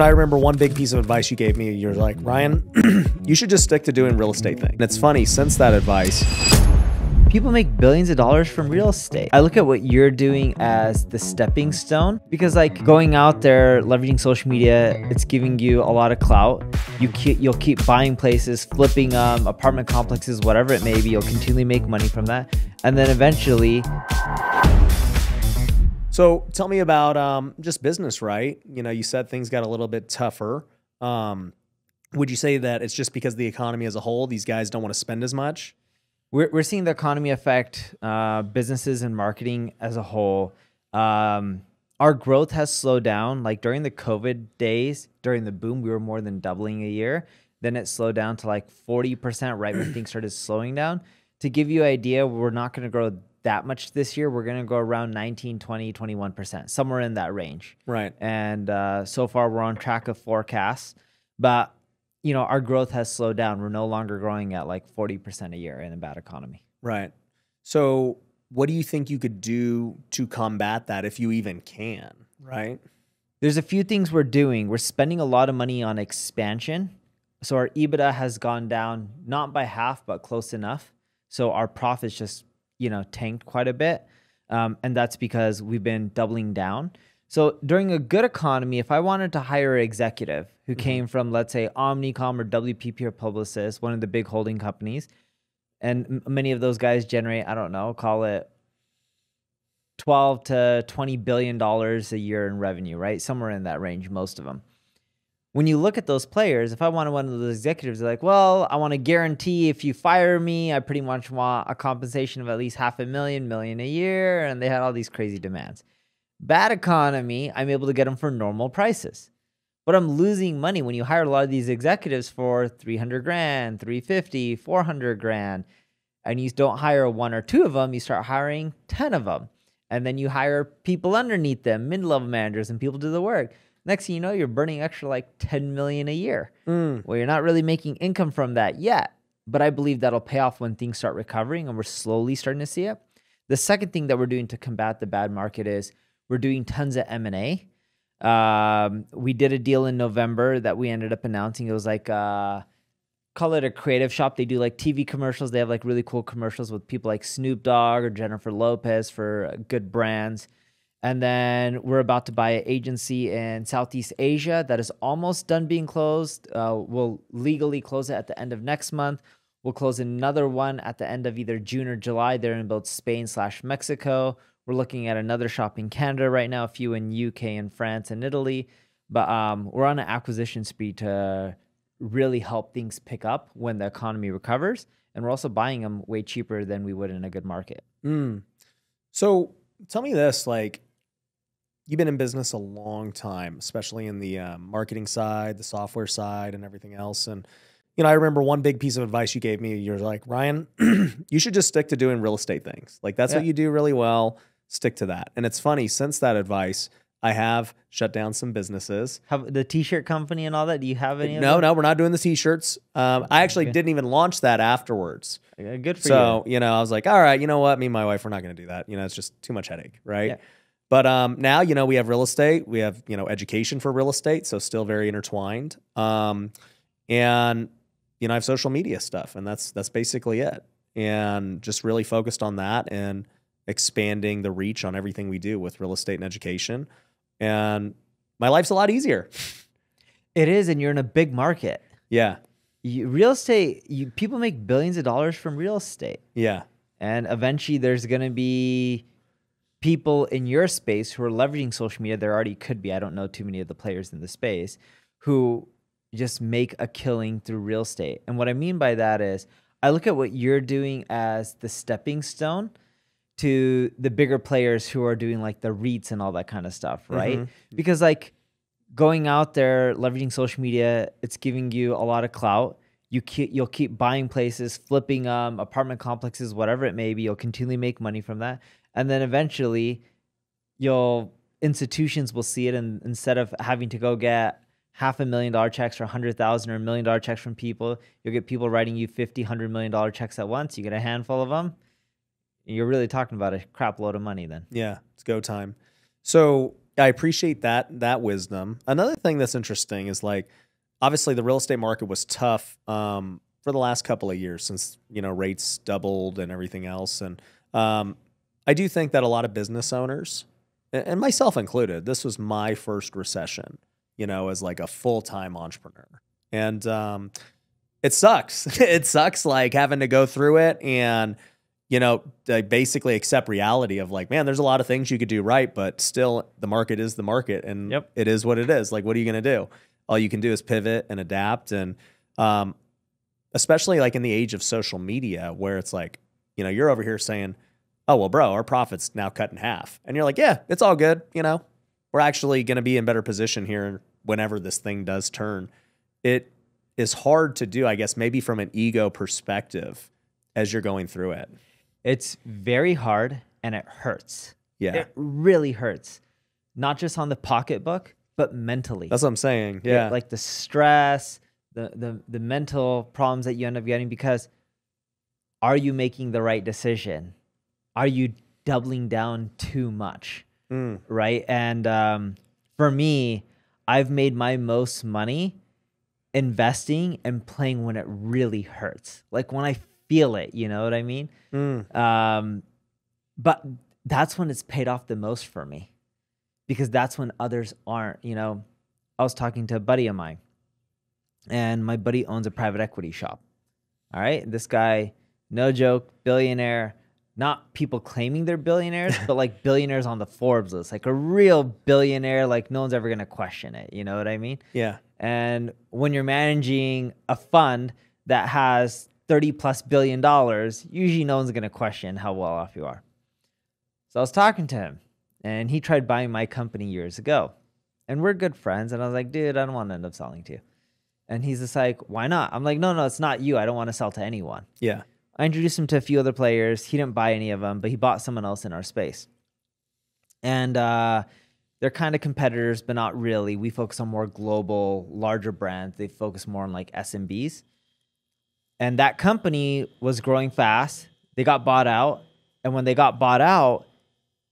I remember one big piece of advice you gave me. You're like, Ryan, you should just stick to doing real estate thing. And it's funny, since that advice, people make billions of dollars from real estate. I look at what you're doing as the stepping stone, because like going out there, leveraging social media, it's giving you a lot of clout. You'll keep buying places, flipping apartment complexes, whatever it may be. You'll continually make money from that. And then eventually... So tell me about just business, right? You said things got a little bit tougher. Would you say that it's just because the economy as a whole, these guys don't want to spend as much? We're seeing the economy affect businesses and marketing as a whole. Our growth has slowed down. Like during the COVID days, during the boom, we were more than doubling a year. Then it slowed down to like 40% right when things started slowing down. To give you an idea, we're not going to grow that much this year. We're going to go around 19, 20, 21%, somewhere in that range. Right. And so far we're on track of forecasts, but our growth has slowed down. We're no longer growing at like 40% a year in a bad economy. Right. So what do you think you could do to combat that, if you even can, right? There's a few things we're doing. We're spending a lot of money on expansion. So our EBITDA has gone down, not by half, but close enough. So our profits just tanked quite a bit. And that's because we've been doubling down. So during a good economy, if I wanted to hire an executive who came from, let's say, Omnicom or WPP or Publicis, one of the big holding companies, and many of those guys generate, I don't know, call it $12 to $20 billion a year in revenue, right? Somewhere in that range, most of them. When you look at those players, if I wanted one of those executives, they're like, well, I want to guarantee if you fire me, I pretty much want a compensation of at least $500,000 a year. And they had all these crazy demands. Bad economy, I'm able to get them for normal prices. But I'm losing money when you hire a lot of these executives for 300 grand, 350, 400 grand. And you don't hire one or two of them, you start hiring 10 of them. And then you hire people underneath them, mid-level managers, and people do the work. Next thing you know, you're burning extra like $10 million a year. Well, you're not really making income from that yet, but I believe that'll pay off when things start recovering, and we're slowly starting to see it. The second thing that we're doing to combat the bad market is we're doing tons of M&A. We did a deal in November that we ended up announcing. It was like, call it a creative shop. They do like TV commercials. They have like really cool commercials with people like Snoop Dogg or Jennifer Lopez for good brands. And then we're about to buy an agency in Southeast Asia that is almost done being closed. We'll legally close it at the end of next month. We'll close another one at the end of either June or July. They're in both Spain/Mexico. We're looking at another shop in Canada right now, a few in UK and France and Italy. But we're on an acquisition spree to really help things pick up when the economy recovers. And we're also buying them way cheaper than we would in a good market. So tell me this, like, you've been in business a long time, especially in the marketing side, the software side, and everything else. And, I remember one big piece of advice you gave me. You're like, Ryan, you should just stick to doing real estate things. Like, that's what you do really well. Stick to that. And it's funny, since that advice, I have shut down some businesses. Have the t-shirt company and all that? Do you have any of them? No, we're not doing the t-shirts. I actually didn't even launch that afterwards. Good for you. So, I was like, all right, you know what? Me and my wife, we're not going to do that. It's just too much headache, right? Yeah. But now, we have real estate. We have, education for real estate. So still very intertwined. And, I have social media stuff, and that's basically it. And just really focused on that and expanding the reach on everything we do with real estate and education. And my life's a lot easier. It is, and you're in a big market. Yeah. Real estate, people make billions of dollars from real estate. Yeah. And eventually there's going to be people in your space who are leveraging social media. There already could be, I don't know too many of the players in the space, who just make a killing through real estate. And what I mean by that is I look at what you're doing as the stepping stone to the bigger players who are doing like the REITs and all that kind of stuff, right? Because like going out there, leveraging social media, it's giving you a lot of clout. You'll keep buying places, flipping apartment complexes, whatever it may be. You'll continually make money from that. And then eventually institutions will see it, and instead of having to go get $500,000 checks or $100,000 or $1 million checks from people, you'll get people writing you $50, $100 million checks at once. You get a handful of them. You're really talking about a crap load of money then. Yeah, it's go time. So I appreciate that wisdom. Another thing that's interesting is like, obviously the real estate market was tough for the last couple of years since, rates doubled and everything else. And I do think that a lot of business owners, and myself included, this was my first recession, as like a full-time entrepreneur. And it sucks. It sucks like having to go through it and, basically accept reality of like, man, there's a lot of things you could do right, but still the market is the market and it is what it is. Like, what are you going to do? All you can do is pivot and adapt. And especially like in the age of social media where it's like, you're over here saying, oh, well, bro, our profit's now cut in half. And you're like, yeah, it's all good. We're actually going to be in better position here whenever this thing does turn. It is hard to do, I guess, maybe from an ego perspective as you're going through it. It's very hard and it hurts. Yeah. It really hurts. Not just on the pocketbook, but mentally. That's what I'm saying. Yeah. Like the stress, the mental problems that you end up getting because are you making the right decision? Are you doubling down too much? Right? And for me, I've made my most money investing and playing when it really hurts. Like when I feel it, you know what I mean? But that's when it's paid off the most for me because that's when others aren't. I was talking to a buddy of mine and my buddy owns a private equity shop. All right. This guy, no joke, billionaire, not people claiming they're billionaires, but like billionaires on the Forbes list, like a real billionaire, like no one's ever going to question it. You know what I mean? Yeah. And when you're managing a fund that has $30+ billion, usually no one's going to question how well off you are. So I was talking to him and he tried buying my company years ago and we're good friends. And I was like, dude, I don't want to end up selling to you. And he's just like, why not? I'm like, no, it's not you. I don't want to sell to anyone. Yeah. I introduced him to a few other players. He didn't buy any of them, but he bought someone else in our space. And they're kind of competitors, but not really. We focus on more global, larger brands. They focus more on like SMBs. And that company was growing fast. They got bought out. And when they got bought out,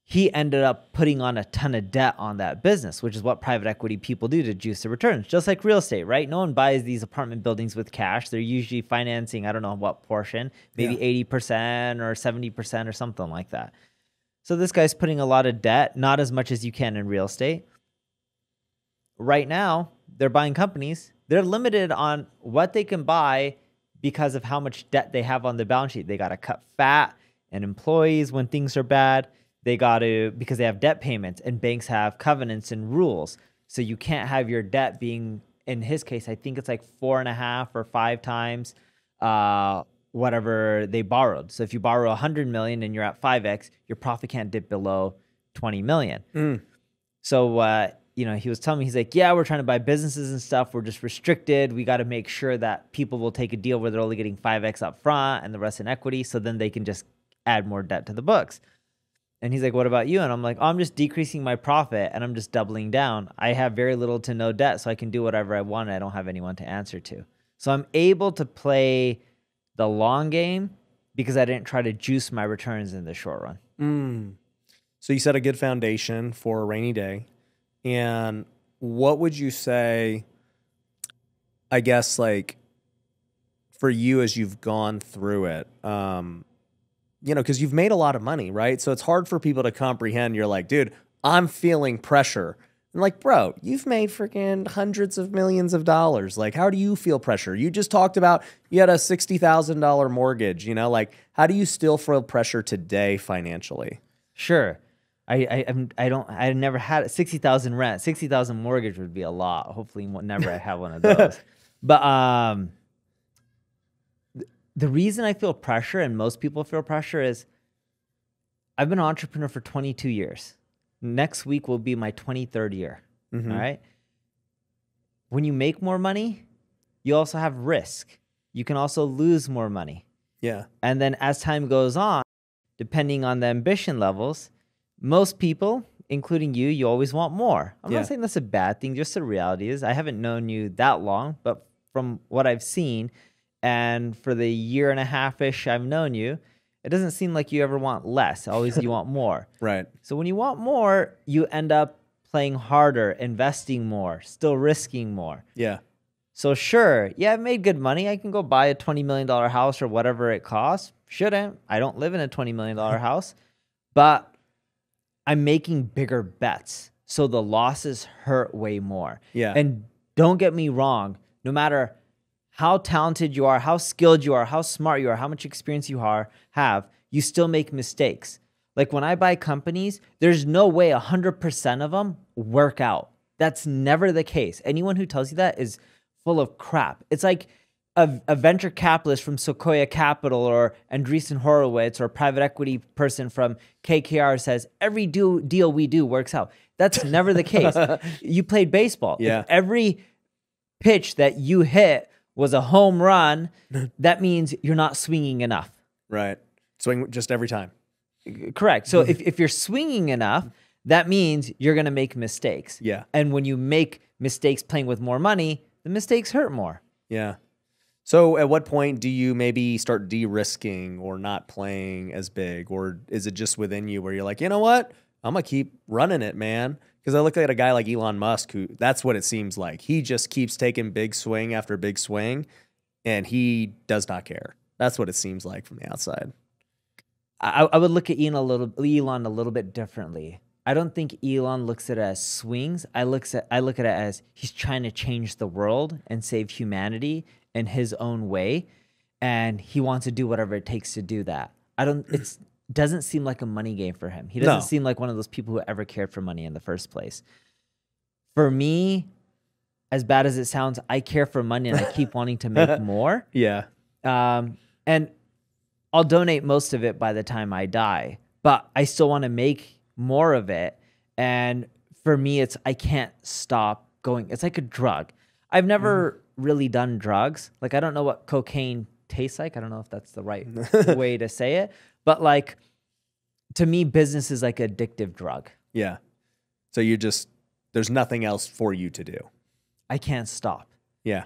he ended up putting on a ton of debt on that business, which is what private equity people do to juice the returns. Just like real estate, right? No one buys these apartment buildings with cash. They're usually financing, I don't know what portion, maybe 80% or 70% or something like that. So this guy's putting a lot of debt, not as much as you can in real estate. Right now, they're buying companies. They're limited on what they can buy because of how much debt they have on the balance sheet. They got to cut fat and employees when things are bad. They got to, because they have debt payments and banks have covenants and rules. So you can't have your debt being, in his case, I think it's like 4.5 or 5 times whatever they borrowed. So if you borrow 100 million and you're at 5x, your profit can't dip below 20 million. So, he was telling me, he's like, yeah, we're trying to buy businesses and stuff. We're just restricted. We got to make sure that people will take a deal where they're only getting 5x up front and the rest in equity. So then they can just add more debt to the books. And he's like, what about you? And I'm like, I'm just decreasing my profit and I'm just doubling down. I have very little to no debt, so I can do whatever I want. And I don't have anyone to answer to. So I'm able to play the long game because I didn't try to juice my returns in the short run. So you set a good foundation for a rainy day. And what would you say, I guess, like for you as you've gone through it, because you've made a lot of money, right? So it's hard for people to comprehend. You're like, dude, I'm feeling pressure. And like, bro, you've made freaking hundreds of millions of dollars. Like, how do you feel pressure? You just talked about you had a $60,000 mortgage, like, how do you still feel pressure today financially? Sure. I never had 60,000 rent, 60,000 mortgage would be a lot. Hopefully never I have one of those. But the reason I feel pressure and most people feel pressure is I've been an entrepreneur for 22 years. Next week will be my 23rd year. All right. When you make more money, you also have risk. You can also lose more money. Yeah. And then as time goes on, depending on the ambition levels, most people, including you always want more. I'm not saying that's a bad thing. Just the reality is I haven't known you that long, but from what I've seen and for the year and a half-ish I've known you, it doesn't seem like you ever want less. Always you want more. Right. So when you want more, you end up playing harder, investing more, still risking more. Yeah. So sure, yeah, I've made good money. I can go buy a $20 million house or whatever it costs. Shouldn't. I don't live in a $20 million house, but I'm making bigger bets. So the losses hurt way more. Yeah. And don't get me wrong, no matter how talented you are, how skilled you are, how smart you are, how much experience you have, you still make mistakes. Like when I buy companies, there's no way 100% of them work out. That's never the case. Anyone who tells you that is full of crap. It's like a venture capitalist from Sequoia Capital or Andreessen Horowitz or a private equity person from KKR says every deal we do works out. That's never the case. You played baseball. Yeah. If every pitch that you hit was a home run, that means you're not swinging enough. Right. Swing just every time. Correct. So if you're swinging enough, that means you're going to make mistakes. Yeah. And when you make mistakes playing with more money, the mistakes hurt more. Yeah. So at what point do you maybe start de-risking or not playing as big? Or is it just within you where you're like, you know what? I'm going to keep running it, man. Because I look at a guy like Elon Musk, who that's what it seems like. He just keeps taking big swing after big swing, and he does not care. That's what it seems like from the outside. I would look at Elon a little bit differently. I don't think Elon looks at it as swings. I look at it as he's trying to change the world and save humanity in his own way, and he wants to do whatever it takes to do that. It doesn't seem like a money game for him. He doesn't seem like one of those people who ever cared for money in the first place. For me, as bad as it sounds, I care for money and I keep wanting to make more. Yeah. And I'll donate most of it by the time I die, but I still want to make more of it. And for me, I can't stop going. It's like a drug. I've never really done drugs. Like, I don't know what cocaine tastes like. I don't know if that's the right way to say it, but like, to me, business is like an addictive drug. Yeah. So there's nothing else for you to do. I can't stop. Yeah.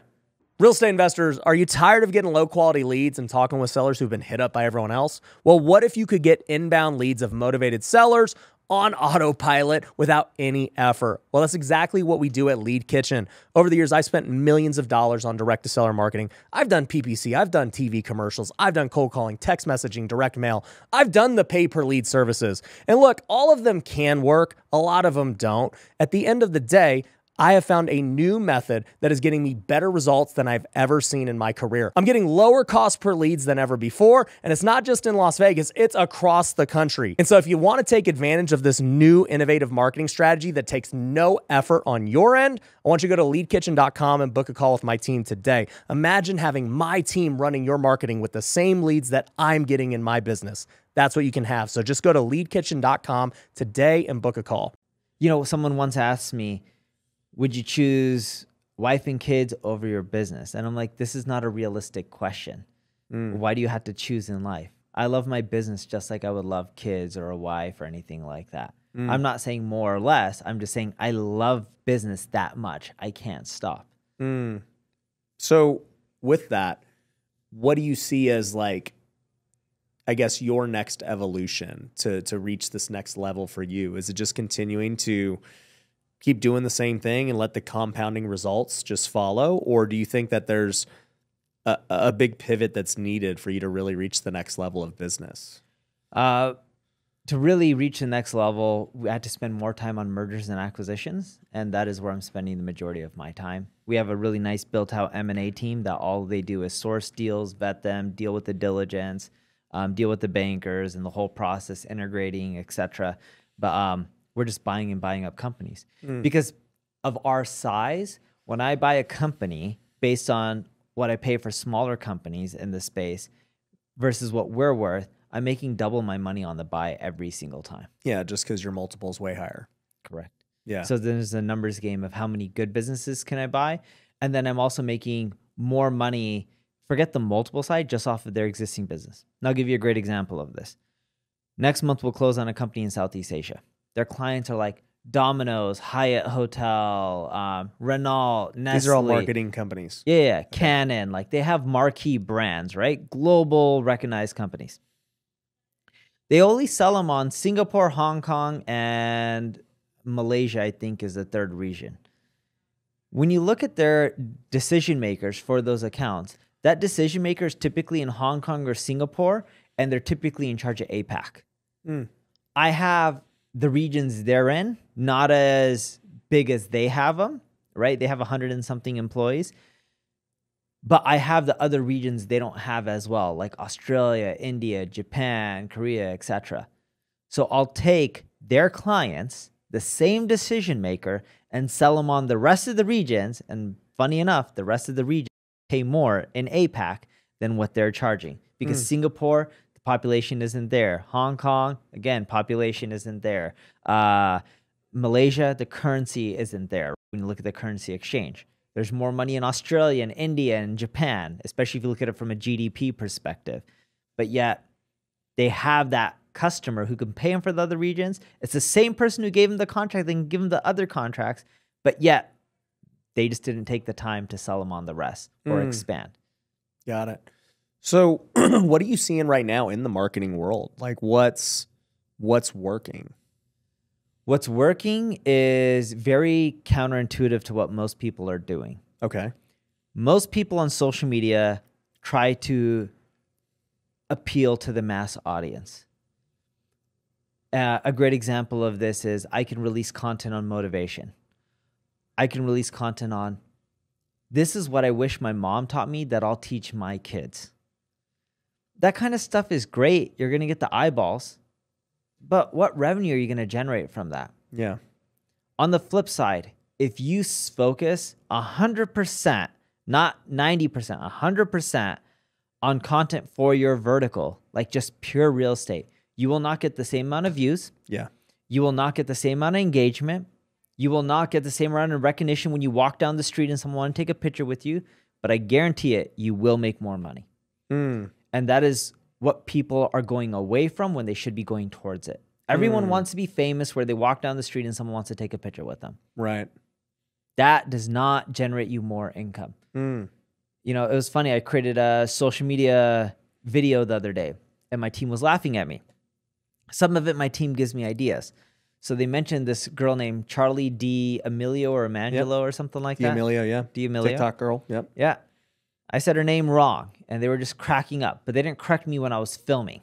Real estate investors, are you tired of getting low quality leads and talking with sellers who've been hit up by everyone else? Well, what if you could get inbound leads of motivated sellers on autopilot without any effort? Well, that's exactly what we do at Lead Kitchen. Over the years, I've spent millions of dollars on direct-to-seller marketing. I've done PPC, I've done TV commercials, I've done cold calling, text messaging, direct mail. I've done the pay-per-lead services. And look, all of them can work. A lot of them don't. At the end of the day, I have found a new method that is getting me better results than I've ever seen in my career. I'm getting lower cost per leads than ever before, and it's not just in Las Vegas, it's across the country. And so if you want to take advantage of this new innovative marketing strategy that takes no effort on your end, I want you to go to leadkitchen.com and book a call with my team today. Imagine having my team running your marketing with the same leads that I'm getting in my business. That's what you can have. So just go to leadkitchen.com today and book a call. You know, someone once asked me, would you choose wife and kids over your business? And I'm like, this is not a realistic question. Why do you have to choose in life? I love my business just like I would love kids or a wife or anything like that. I'm not saying more or less. I'm just saying I love business that much. I can't stop. So with that, what do you see as like, I guess, your next evolution to reach this next level for you? Is it just continuing to keep doing the same thing and let the compounding results just follow? Or do you think that there's a big pivot that's needed for you to really reach the next level of business? To really reach the next level, we had to spend more time on mergers and acquisitions, and that is where I'm spending the majority of my time. We have a really nice built-out M&A team that all they do is source deals, vet them, deal with the diligence, deal with the bankers and the whole process, integrating, etc. But we're just buying and buying up companies. Because of our size, when I buy a company based on what I pay for smaller companies in the space versus what we're worth, I'm making double my money on the buy every single time. Yeah, just because your multiple is way higher. Correct. Yeah. So there's a numbers game of how many good businesses can I buy? And then I'm also making more money, forget the multiple side, just off of their existing business. And I'll give you a great example of this. Next month, we'll close on a company in Southeast Asia. Their clients are like Domino's, Hyatt Hotel, Renault, Nestle. These are all marketing companies. Yeah, okay. Canon. Like they have marquee brands, right? Global recognized companies. They only sell them on Singapore, Hong Kong, and Malaysia, I think, is the third region. When you look at their decision makers for those accounts, that decision maker is typically in Hong Kong or Singapore, and they're typically in charge of APAC. I have the regions they're in, not as big as they have them, right? They have 100 and something employees. But I have the other regions they don't have as well, like Australia, India, Japan, Korea, etc. So I'll take their clients, the same decision maker, and sell them on the rest of the regions. And funny enough, the rest of the regions pay more in APAC than what they're charging. Because Singapore, the population isn't there. Hong Kong, again, population isn't there. Malaysia, the currency isn't there when you look at the currency exchange. There's more money in Australia and India and Japan, especially if you look at it from a GDP perspective. But yet they have that customer who can pay them for the other regions. It's the same person who gave them the contract, they can give them the other contracts, but yet they just didn't take the time to sell them on the rest or expand. Got it. So what are you seeing right now in the marketing world? Like what's working? What's working is very counterintuitive to what most people are doing. Okay. Most people on social media try to appeal to the mass audience. A great example of this is I can release content on motivation. I can release content on, this is what I wish my mom taught me that I'll teach my kids. That kind of stuff is great. You're going to get the eyeballs. But what revenue are you going to generate from that? Yeah. On the flip side, if you focus 100%, not 90%, 100% on content for your vertical, like just pure real estate, you will not get the same amount of views. Yeah. You will not get the same amount of engagement. You will not get the same amount of recognition when you walk down the street and someone wants to take a picture with you. But I guarantee it, you will make more money. And that is what people are going away from when they should be going towards it. Everyone wants to be famous where they walk down the street and someone wants to take a picture with them. Right. That does not generate you more income. You know, it was funny. I created a social media video the other day and my team was laughing at me. Some of it, my team gives me ideas. So they mentioned this girl named Charlie D'Amelio or Emangelo or something like that. D'Amelio, yeah. D'Amelio. TikTok girl, yep. Yeah. I said her name wrong, and they were just cracking up, but they didn't correct me when I was filming.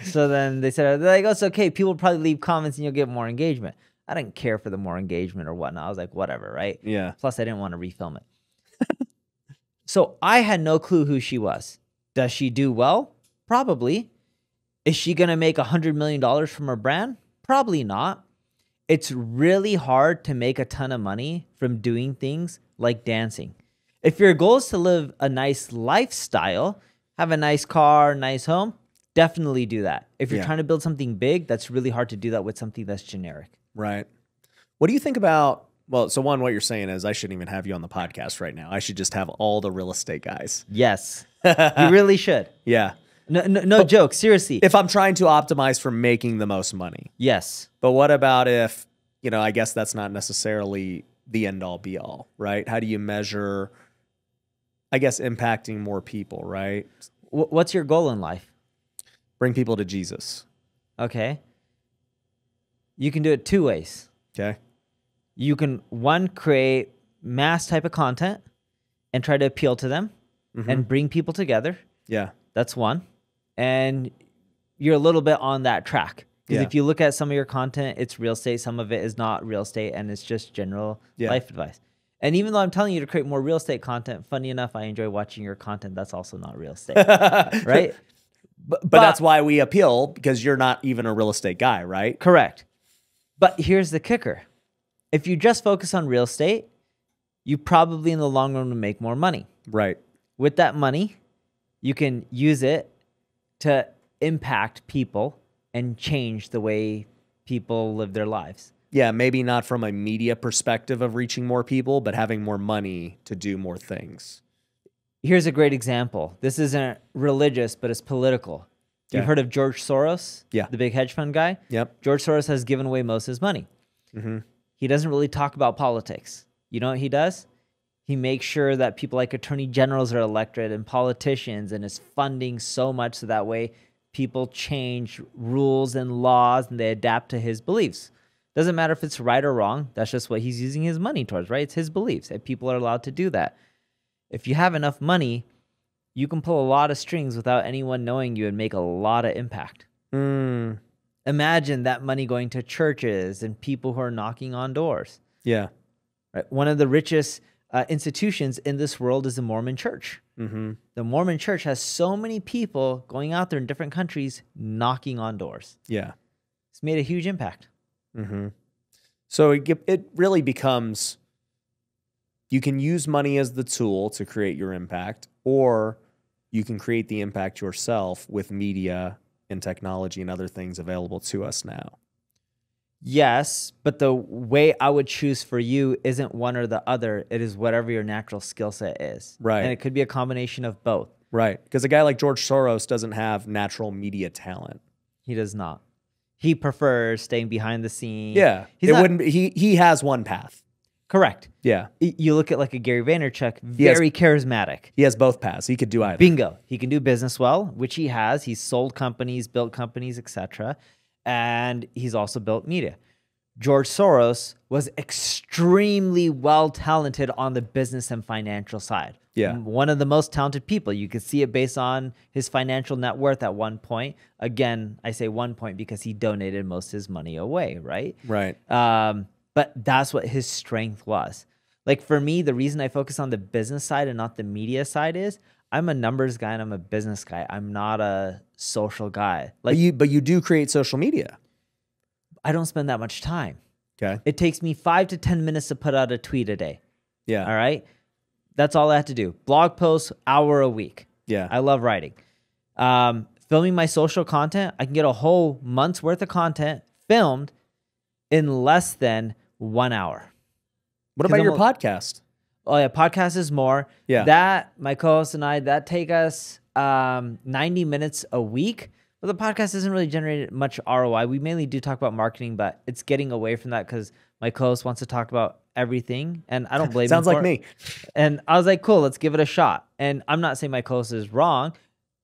So then they said, they're like, oh, it's okay. People will probably leave comments and you'll get more engagement. I didn't care for the more engagement or whatnot. I was like, whatever, right? Yeah. Plus, I didn't want to refilm it. So I had no clue who she was. Does she do well? Probably. Is she going to make $100 million from her brand? Probably not. It's really hard to make a ton of money from doing things like dancing. If your goal is to live a nice lifestyle, have a nice car, nice home, definitely do that. If you're trying to build something big, that's really hard to do that with something that's generic. Right. What do you think about, well, so one, what you're saying is I shouldn't even have you on the podcast right now. I should just have all the real estate guys. Yes. You really should. Yeah. No joke. Seriously. If I'm trying to optimize for making the most money. Yes. But what about if, you know, I guess that's not necessarily the end all be all, right? How do you measure, I guess, impacting more people, right? What's your goal in life? Bring people to Jesus. Okay. You can do it two ways. Okay. You can, one, create mass type of content and try to appeal to them and bring people together. Yeah. That's one. And you're a little bit on that track. Because if you look at some of your content, it's real estate. Some of it is not real estate, and it's just general life advice. And even though I'm telling you to create more real estate content, funny enough, I enjoy watching your content. That's also not real estate, right? But that's why we appeal, because you're not even a real estate guy, right? Correct. But here's the kicker. If you just focus on real estate, you probably in the long run will make more money. Right. With that money, you can use it to impact people and change the way people live their lives. Yeah, maybe not from a media perspective of reaching more people, but having more money to do more things. Here's a great example. This isn't religious, but it's political. You've heard of George Soros? Yeah. The big hedge fund guy? Yep. George Soros has given away most of his money. He doesn't really talk about politics. You know what he does? He makes sure that people like attorney generals are elected and politicians, and is funding so much so that way people change rules and laws and they adapt to his beliefs. Doesn't matter if it's right or wrong. That's just what he's using his money towards, right? It's his beliefs, and people are allowed to do that. If you have enough money, you can pull a lot of strings without anyone knowing you and make a lot of impact. Imagine that money going to churches and people who are knocking on doors. Yeah. Right? One of the richest institutions in this world is the Mormon Church. The Mormon Church has so many people going out there in different countries knocking on doors. Yeah. It's made a huge impact. So it really becomes, you can use money as the tool to create your impact, or you can create the impact yourself with media and technology and other things available to us now. Yes, but the way I would choose for you isn't one or the other. It is whatever your natural skill set is. Right. And it could be a combination of both. Right. Because a guy like George Soros doesn't have natural media talent. He does not. He prefers staying behind the scene. Yeah. He has one path. Correct. Yeah. You look at like a Gary Vaynerchuk, very charismatic. He has both paths. He could do either. Bingo. He can do business well, which he has. He's sold companies, built companies, etc. And he's also built media. George Soros was extremely well talented on the business and financial side. Yeah. One of the most talented people. You could see it based on his financial net worth at one point. Again, I say one point because he donated most of his money away, right? Right. But that's what his strength was. Like for me, the reason I focus on the business side and not the media side is I'm a numbers guy and I'm a business guy. I'm not a social guy. Like, but you do create social media. I don't spend that much time. Okay. It takes me 5 to 10 minutes to put out a tweet a day. Yeah. All right. That's all I have to do. Blog posts, hour a week. Yeah. I love writing. Filming my social content, I can get a whole month's worth of content filmed in less than 1 hour. What about your podcast? Oh yeah, podcast is more. Yeah. That, my co-host and I, that take us 90 minutes a week. But the podcast doesn't really generate much ROI. We mainly do talk about marketing, but it's getting away from that because my co-host wants to talk about everything, and I don't blame him. Sounds like me. And I was like, cool, let's give it a shot. And I'm not saying my co-host is wrong.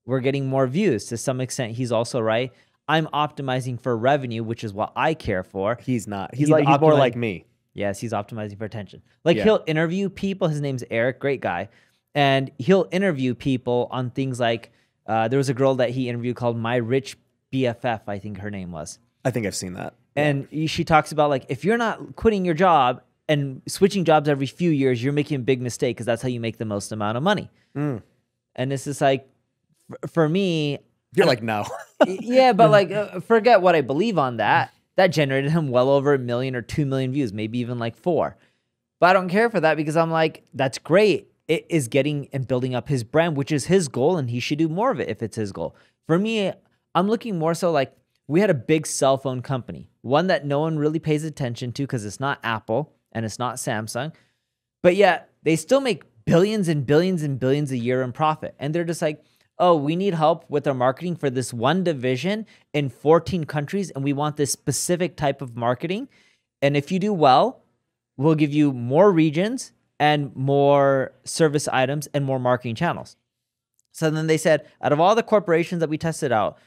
We're getting more views. To some extent, he's also right. I'm optimizing for revenue, which is what I care for. He's not. He's more like me. Yes, he's optimizing for attention. Like he'll interview people. His name's Eric, great guy. And he'll interview people on things like, there was a girl that he interviewed called My Rich BFF, I think her name was. I think I've seen that. And she talks about like, if you're not quitting your job and switching jobs every few years, you're making a big mistake because that's how you make the most amount of money. And it's just like, for me... You're like, no. Yeah, but like, forget what I believe on that. That generated him well over 1 million or 2 million views, maybe even like 4. But I don't care for that because I'm like, that's great. It is getting and building up his brand, which is his goal, and he should do more of it if it's his goal. For me, I'm looking more so like, we had a big cell phone company, one that no one really pays attention to because it's not Apple and it's not Samsung, but yet they still make billions and billions and billions a year in profit. And they're just like, oh, we need help with our marketing for this one division in 14 countries, and we want this specific type of marketing. And if you do well, we'll give you more regions and more service items and more marketing channels. So then they said, out of all the corporations that we tested out,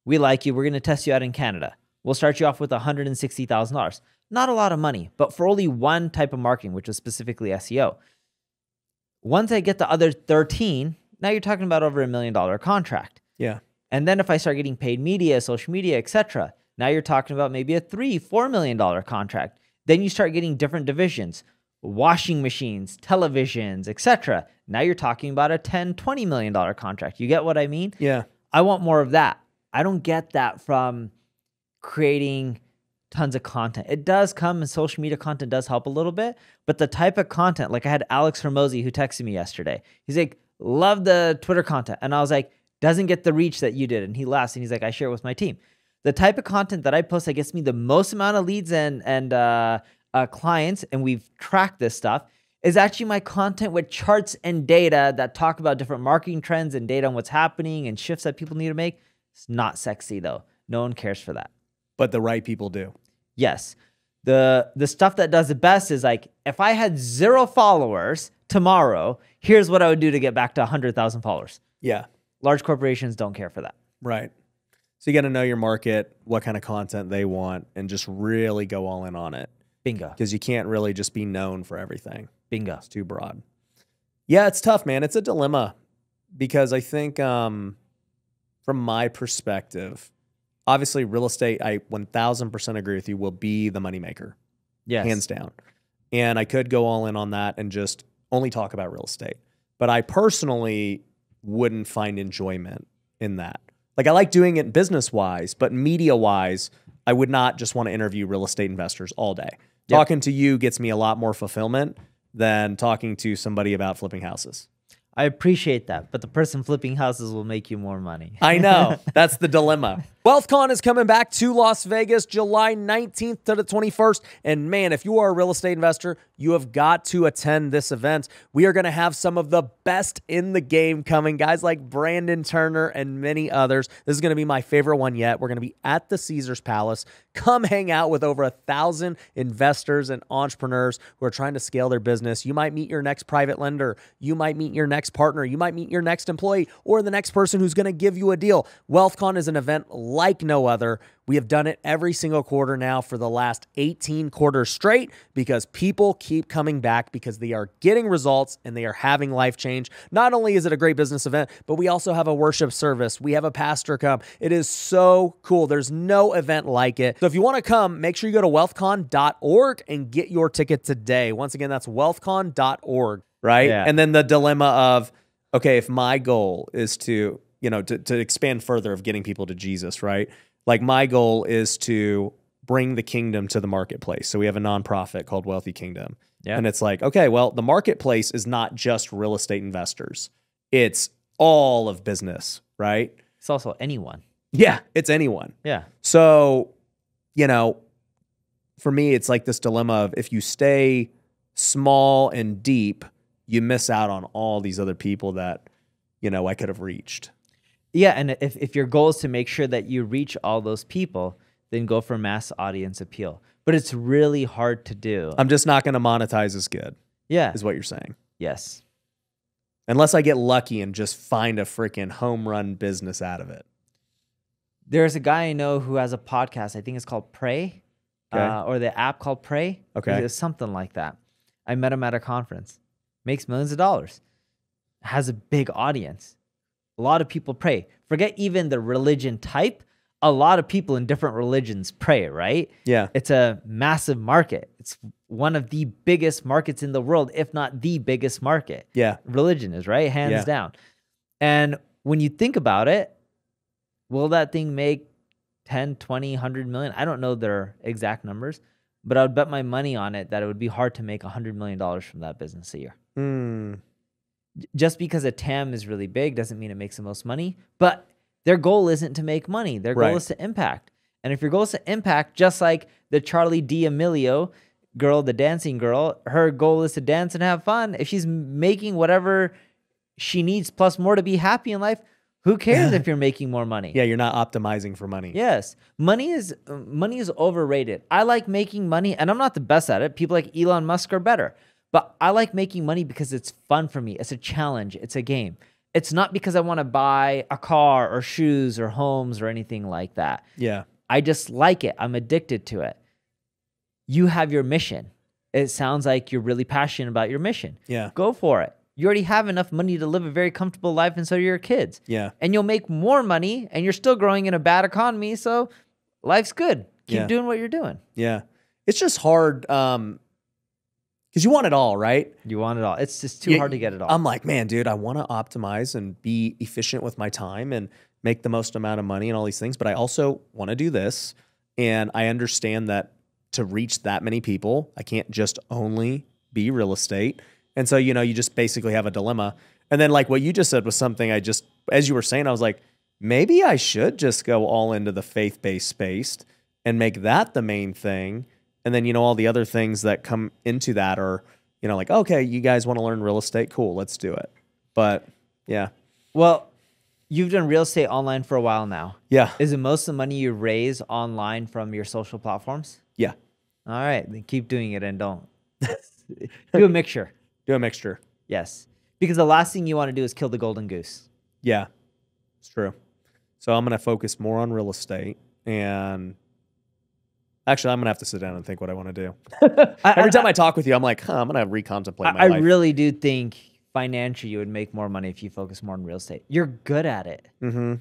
we like you. We're going to test you out in Canada. We'll start you off with $160,000. Not a lot of money, but for only one type of marketing, which was specifically SEO. Once I get the other 13, now you're talking about over $1 million contract. Yeah. And then if I start getting paid media, social media, etc., now you're talking about maybe a $3-4 million contract. Then you start getting different divisions, washing machines, televisions, etc. Now you're talking about a $10-20 million contract. You get what I mean? Yeah. I want more of that. I don't get that from creating tons of content. It does come, and social media content does help a little bit, but the type of content, like I had Alex Hermosi who texted me yesterday. He's like, love the Twitter content. And I was like, doesn't get the reach that you did. And he laughs and he's like, I share it with my team. The type of content that I post that gets me the most amount of leads and clients, and we've tracked this stuff, is actually my content with charts and data that talk about different marketing trends and data on what's happening and shifts that people need to make. It's not sexy though. No one cares for that. But the right people do. Yes. The stuff that does the best is like, if I had 0 followers tomorrow, here's what I would do to get back to 100,000 followers. Yeah. Large corporations don't care for that. Right. So you got to know your market, what kind of content they want, and just really go all in on it. Bingo. Because you can't really just be known for everything. Bingo. It's too broad. Yeah, it's tough, man. It's a dilemma because I think from my perspective, obviously real estate, I 1000% agree with you, will be the moneymaker. Yes. Hands down. And I could go all in on that and just only talk about real estate. But I personally wouldn't find enjoyment in that. Like I like doing it business-wise, but media-wise, I would not just want to interview real estate investors all day. Yep. Talking to you gets me a lot more fulfillment than talking to somebody about flipping houses. I appreciate that, but the person flipping houses will make you more money. I know. That's the dilemma. WealthCon is coming back to Las Vegas, July 19th to the 21st. And man, if you are a real estate investor, you have got to attend this event. We are going to have some of the best in the game coming, guys like Brandon Turner and many others. This is going to be my favorite one yet. We're going to be at the Caesars Palace. Come hang out with over 1,000 investors and entrepreneurs who are trying to scale their business. You might meet your next private lender. You might meet your next partner. You might meet your next employee or the next person who's going to give you a deal. WealthCon is an event like no other. We have done it every single quarter now for the last 18 quarters straight because people keep coming back because they are getting results and they are having life change. Not only is it a great business event, but we also have a worship service. We have a pastor come. It is so cool. There's no event like it. So if you want to come, make sure you go to wealthcon.org and get your ticket today. Once again, that's wealthcon.org, right? Yeah. And then the dilemma of, okay, if my goal is to, to expand further of getting people to Jesus, right? Like my goal is to bring the kingdom to the marketplace. So we have a nonprofit called Wealthy Kingdom. Yeah. And it's like, okay, well, the marketplace is not just real estate investors. It's all of business, right? It's also anyone. Yeah, it's anyone. Yeah. So, for me, it's like this dilemma of if you stay small and deep, you miss out on all these other people that, I could have reached. Yeah, and if your goal is to make sure that you reach all those people, then go for mass audience appeal. But it's really hard to do. I'm just not going to monetize as good. Yeah. Is what you're saying. Yes. Unless I get lucky and just find a freaking home run business out of it. There's a guy I know who has a podcast. I think it's called Pray, or the app called Pray. Okay. It's something like that. I met him at a conference. Makes millions of dollars. Has a big audience. A lot of people pray. Forget even the religion type. A lot of people in different religions pray, right? Yeah. It's a massive market. It's one of the biggest markets in the world, if not the biggest market. Yeah. Religion is, right? Hands down. And when you think about it, will that thing make 10, 20, 100 million? I don't know their exact numbers, but I would bet my money on it that it would be hard to make $100 million from that business a year. Just because a TAM is really big doesn't mean it makes the most money, but their goal isn't to make money. Their goal is to impact. And if your goal is to impact, just like the Charlie D'Amelio girl, the dancing girl, her goal is to dance and have fun. If she's making whatever she needs plus more to be happy in life, who cares if you're making more money? Yeah, you're not optimizing for money. Yes. Money is overrated. I like making money, and I'm not the best at it. People like Elon Musk are better. But I like making money because it's fun for me. It's a challenge. It's a game. It's not because I want to buy a car or shoes or homes or anything like that. Yeah. I just like it. I'm addicted to it. You have your mission. It sounds like you're really passionate about your mission. Yeah. Go for it. You already have enough money to live a very comfortable life, and so do your kids. Yeah. And you'll make more money, and you're still growing in a bad economy, so life's good. Keep doing what you're doing. Yeah. It's just hard because you want it all, right? You want it all. It's just too hard to get it all. I'm like, man, dude, I want to optimize and be efficient with my time and make the most amount of money and all these things. But I also want to do this. And I understand that to reach that many people, I can't just only be real estate. And so, you just basically have a dilemma. And then like what you just said was something as you were saying, I was like, maybe I should just go all into the faith-based space and make that the main thing. And then, all the other things that come into that are, like, okay, you guys want to learn real estate? Cool, let's do it. But yeah. Well, you've done real estate online for a while now. Yeah. Is it most of the money you raise online from your social platforms? Yeah. All right. Then keep doing it and don't. Do a mixture. Do a mixture. Yes. Because the last thing you want to do is kill the golden goose. Yeah. It's true. So I'm going to focus more on real estate. And actually, I'm going to have to sit down and think what I want to do. Every time I talk with you, I'm like, I'm going to recontemplate my life. I really do think financially you would make more money if you focus more on real estate. You're good at it. Mm-hmm.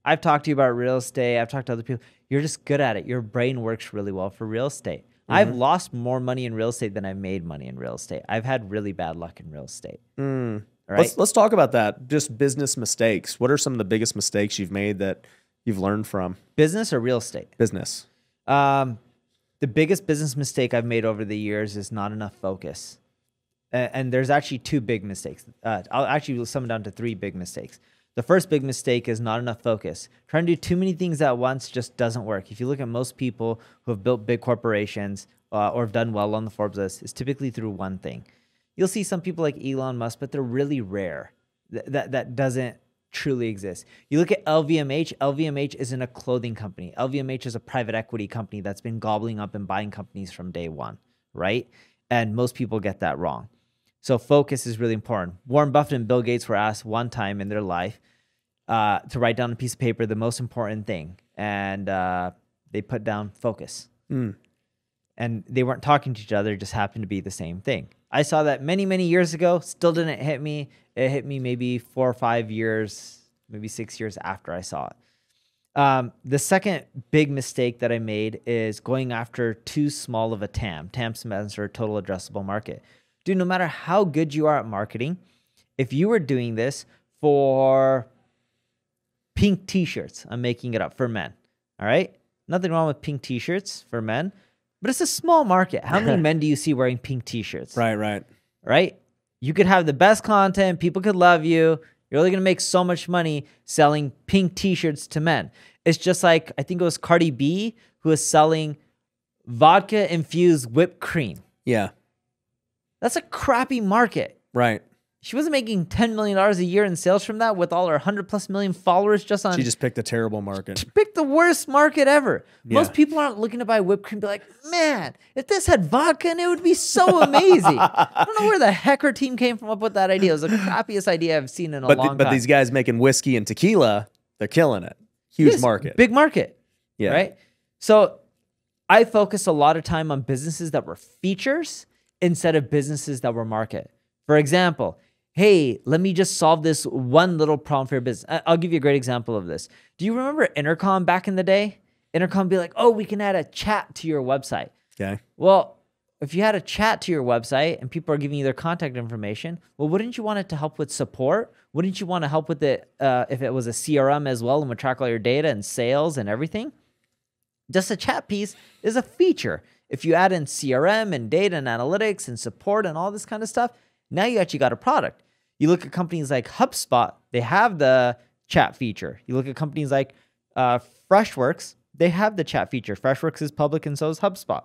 I've talked to you about real estate. I've talked to other people. You're just good at it. Your brain works really well for real estate. Mm-hmm. I've lost more money in real estate than I've made money in real estate. I've had really bad luck in real estate. Mm. Right? Let's talk about that. Just business mistakes. What are some of the biggest mistakes you've made that you've learned from? Business or real estate? Business. The biggest business mistake I've made over the years is not enough focus. And there's actually two big mistakes. I'll actually sum it down to three big mistakes. The first big mistake is not enough focus. Trying to do too many things at once just doesn't work. If you look at most people who have built big corporations or have done well on the Forbes list, it's typically through one thing. You'll see some people like Elon Musk, but they're really rare. That doesn't truly exist. You look at LVMH. LVMH isn't a clothing company. LVMH is a private equity company that's been gobbling up and buying companies from day one, right? And most people get that wrong. So focus is really important. Warren Buffett and Bill Gates were asked one time in their life to write down on a piece of paper the most important thing, and they put down focus. And they weren't talking to each other, it just happened to be the same thing. I saw that many, many years ago, still didn't hit me. It hit me maybe 4 or 5 years, maybe 6 years after I saw it. The second big mistake that I made is going after too small of a TAM. TAM stands for total addressable market. Dude, no matter how good you are at marketing, if you were doing this for pink t-shirts, I'm making it up, for men, all right? Nothing wrong with pink t-shirts for men, but it's a small market. How many men do you see wearing pink t-shirts? Right? You could have the best content. People could love you. You're only going to make so much money selling pink t-shirts to men. It's just like, I think it was Cardi B who was selling vodka-infused whipped cream. Yeah. That's a crappy market. Right. She wasn't making $10 million a year in sales from that with all her 100+ million followers just on... She just picked a terrible market. She picked the worst market ever. Yeah. Most people aren't looking to buy whipped cream and be like, man, if this had vodka in it, it would be so amazing. I don't know where the heck her team came from up with that idea. It was the crappiest idea I've seen in a long time. But these guys making whiskey and tequila, they're killing it. Huge market. Big market. Yeah. Right? So I focused a lot of time on businesses that were features instead of businesses that were market. For example, hey, let me just solve this one little problem for your business. I'll give you a great example of this. Do you remember Intercom back in the day? Intercom would be like, oh, we can add a chat to your website. Okay. Well, if you had a chat to your website and people are giving you their contact information, well, wouldn't you want it to help with support? Wouldn't you want to help with it if it was a CRM as well and would track all your data and sales and everything? Just a chat piece is a feature. If you add in CRM and data and analytics and support and all this kind of stuff, now you actually got a product. You look at companies like HubSpot, they have the chat feature. You look at companies like Freshworks, they have the chat feature. Freshworks is public and so is HubSpot.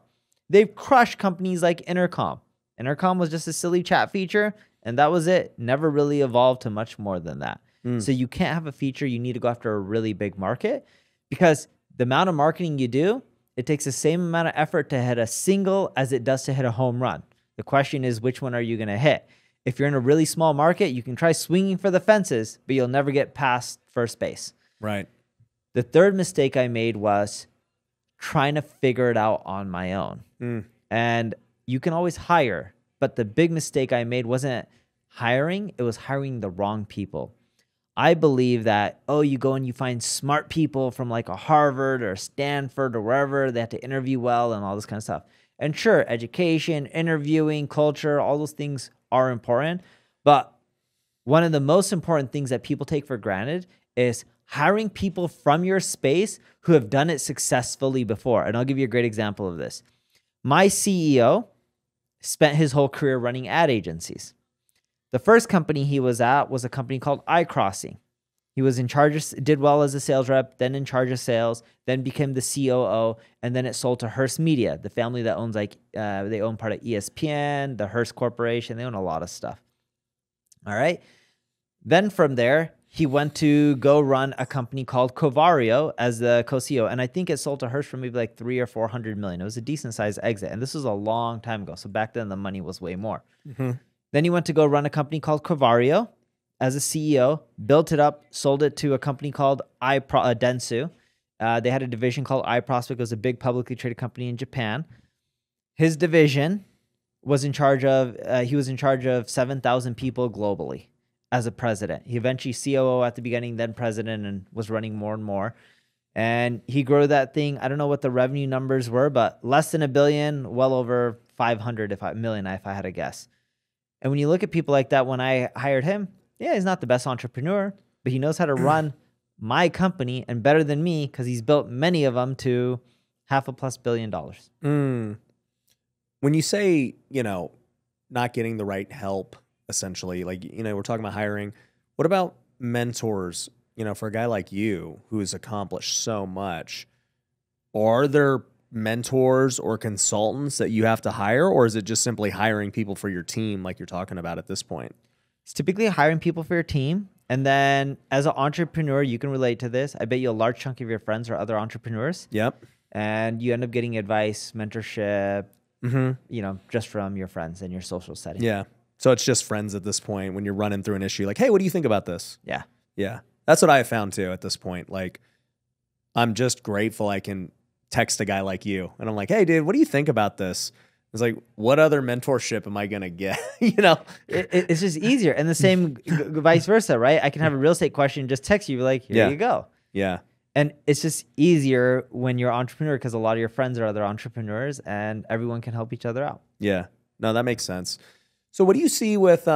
They've crushed companies like Intercom. Intercom was just a silly chat feature, and that was it. Never really evolved to much more than that. So you can't have a feature. You need to go after a really big market because the amount of marketing you do, it takes the same amount of effort to hit a single as it does to hit a home run. The question is, which one are you going to hit? If you're in a really small market, you can try swinging for the fences, but you'll never get past first base. Right. The third mistake I made was trying to figure it out on my own. And you can always hire, but the big mistake I made wasn't hiring, it was hiring the wrong people. I believe that, you go and you find smart people from like a Harvard or Stanford or wherever, they have to interview well and all this kind of stuff. And sure, education, interviewing, culture, all those things are important. But one of the most important things that people take for granted is hiring people from your space who have done it successfully before. And I'll give you a great example of this. My CEO spent his whole career running ad agencies. The first company he was at was a company called iCrossing. He was in charge of, did well as a sales rep, then in charge of sales, then became the COO, and then it sold to Hearst Media, the family that owns they own part of ESPN, the Hearst Corporation. They own a lot of stuff. All right. Then from there, he went to go run a company called Covario as the co-CEO. And I think it sold to Hearst for maybe like 300 or 400 million. It was a decent sized exit. And this was a long time ago. So back then the money was way more. Then he went to go run a company called Covario as a CEO, built it up, sold it to a company called Dentsu. They had a division called iProspect. It was a big publicly traded company in Japan. His division was in charge of, he was in charge of 7,000 people globally as a president. He eventually COO at the beginning, then president, and was running more and more. And he grew that thing. I don't know what the revenue numbers were, but less than $1 billion, well over 500 million, if I had to guess. And when you look at people like that, when I hired him, yeah, he's not the best entrepreneur, but he knows how to run my company and better than me because he's built many of them to $500+ billion. When you say, not getting the right help, essentially, like, we're talking about hiring, what about mentors, for a guy like you who has accomplished so much? Are there mentors or consultants that you have to hire, or is it just simply hiring people for your team like you're talking about at this point? It's typically hiring people for your team. And then as an entrepreneur, you can relate to this. I bet you a large chunk of your friends are other entrepreneurs. Yep. And you end up getting advice, mentorship, just from your friends and your social setting. Yeah. So it's just friends at this point when you're running through an issue like, hey, what do you think about this? Yeah. Yeah. That's what I have found too at this point. Like, I'm just grateful I can text a guy like you. And I'm like, hey, dude, what do you think about this? It's like, what other mentorship am I going to get? It's just easier. And the same vice versa, right? I can have a real estate question, just text you, like, here you go. Yeah. And it's just easier when you're an entrepreneur because a lot of your friends are other entrepreneurs and everyone can help each other out. Yeah. No, that makes sense. So what do you see with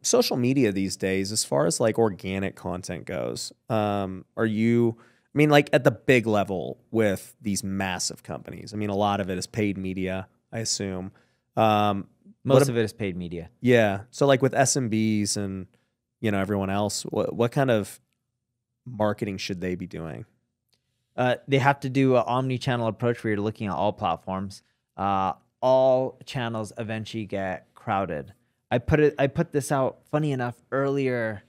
social media these days as far as like organic content goes? Are you, like at the big level with these massive companies? A lot of it is paid media, I assume. Most of it is paid media. Yeah. So like with SMBs and, everyone else, what kind of marketing should they be doing? They have to do an omni-channel approach where you're looking at all platforms. All channels eventually get crowded. I put this out, funny enough, earlier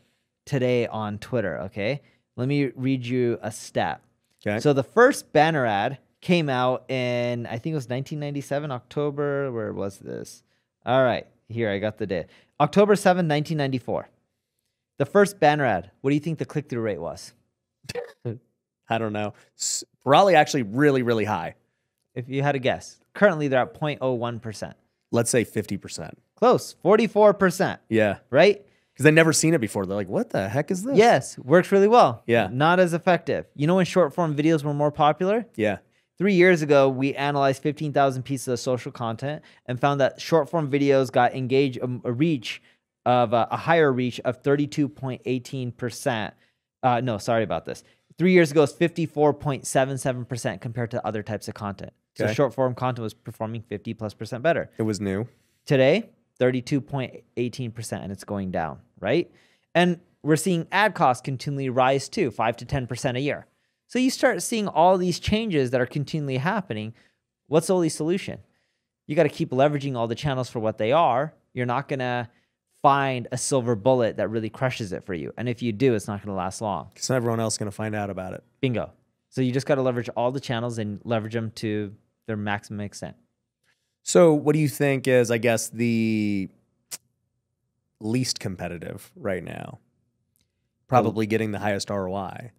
today on Twitter, okay? Let me read you a stat. Okay. So the first banner ad came out in, I think it was 1997, October. Where was this? All right, here, I got the date. October 7, 1994. The first banner ad, what do you think the click-through rate was? I don't know. Probably actually really, really high. If you had a guess. Currently, they're at 0.01%. Let's say 50%. Close, 44%. Yeah. Right? Because they've never seen it before. They're like, what the heck is this? Yes, works really well. Yeah. Not as effective. You know when short-form videos were more popular? Yeah. 3 years ago, we analyzed 15,000 pieces of social content and found that short-form videos got a higher reach of 32.18%. No, sorry about this. 3 years ago, it's 54.77% compared to other types of content. Okay. So short-form content was performing 50+% better. It was new. Today, 32.18%, and it's going down, right? And we're seeing ad costs continually rise too, 5 to 10% a year. So you start seeing all these changes that are continually happening. What's the only solution? You got to keep leveraging all the channels for what they are. You're not going to find a silver bullet that really crushes it for you. And if you do, it's not going to last long. Because everyone else is going to find out about it. Bingo. So you just got to leverage all the channels and leverage them to their maximum extent. So what do you think is, I guess, the least competitive right now? Probably getting the highest ROI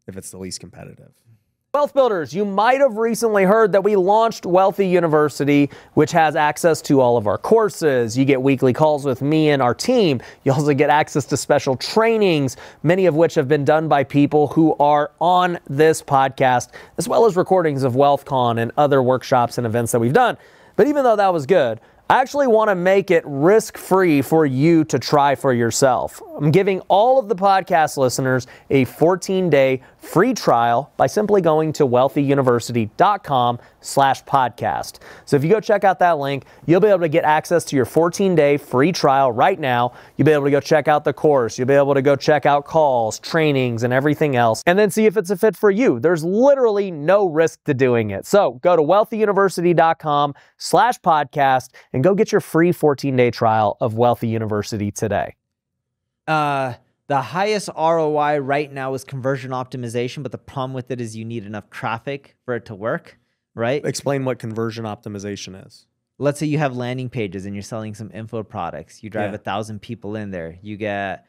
if it's the least competitive. Wealth Builders, you might have recently heard that we launched Wealthy University, which has access to all of our courses. You get weekly calls with me and our team. You also get access to special trainings, many of which have been done by people who are on this podcast, as well as recordings of WealthCon and other workshops and events that we've done. But even though that was good, I actually want to make it risk-free for you to try for yourself. I'm giving all of the podcast listeners a 14-day free trial by simply going to wealthyuniversity.com/podcast. So if you go check out that link, you'll be able to get access to your 14-day free trial right now. You'll be able to go check out the course. You'll be able to go check out calls, trainings, and everything else, and then see if it's a fit for you. There's literally no risk to doing it. So go to wealthyuniversity.com/podcast and go get your free 14-day trial of Wealthy University today. The highest ROI right now is conversion optimization, but the problem with it is you need enough traffic for it to work, right? Explain what conversion optimization is. Let's say you have landing pages and you're selling some info products. You drive 1,000 people in there. You get